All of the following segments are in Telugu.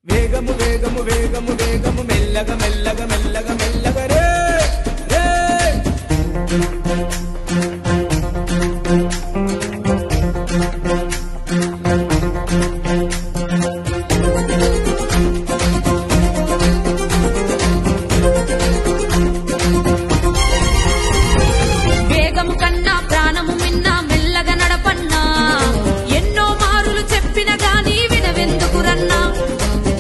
వేగము వేగము వేగము వేగము మెల్లగా మెల్లగా మెల్లగా మెల్లగా రే రే వేగము కన్నా ప్రాణము మిన్నా మెల్లగా నడపన్నా ఎన్నో మారులు చెప్పిన గాని వినవెందుకురన్నా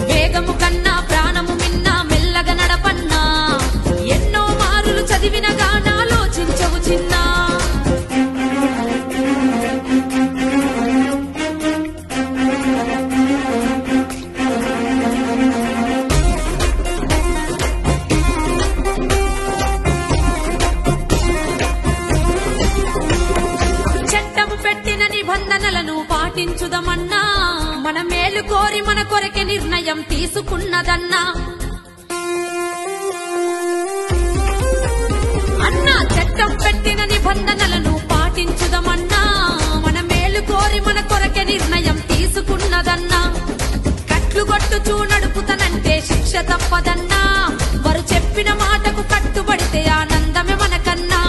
వేగము కన్నా ప్రాణము మిన్నా మెల్లగా నడపన్నా ఎన్నో మారులు చదివిన గానాలోచించవు చిన్నా చట్టము పెట్టిన నిబంధనలను పాటించుదమన్నా మన మేలు కోరి మన కొరకే నిర్ణయం తీసుకున్నదన్నా అన్నా చట్టం పెట్టిన నిబంధనలను పాటించుదమన్నా మన మేలు కోరి మన కొరకే నిర్ణయం తీసుకున్నదన్నా కట్లు కొట్టుచూ నడుపుతానంటే శిక్ష తప్పదన్నా వారు చెప్పిన మాటకు కట్టుబడితే ఆనందమే మనకన్నా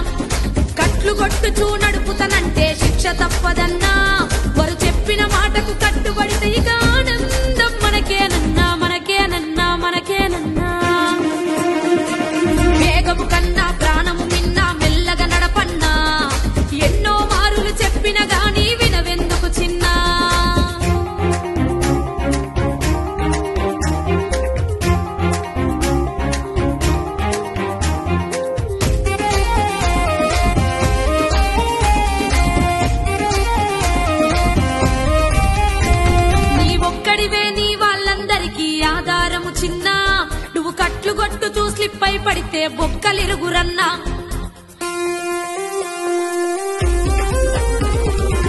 కట్లు కొట్టుచూ నడుపుతానంటే శిక్ష తప్పదన్నా వారు చెప్పిన మాటకు కట్టుబడితే ఇక ఆనందం మనకేనన్నా మనకేనన్నా మనకేనన్నా వేగము కన్నా ప్రాణము మిన్నా మెల్లగా నడపన్నా ఎన్నో మారులు చెప్పిన గాని వినవెందుకు చిన్నా నీ ఒక్కడివే నీ వాళ్ళందరికీ ఆధారము చిన్నా నువ్వు కట్లు కొట్టుచూ స్లిప్ అయి పడితే బొక్కలిరుగురన్నా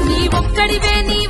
నీ ఒక్కడివే నీ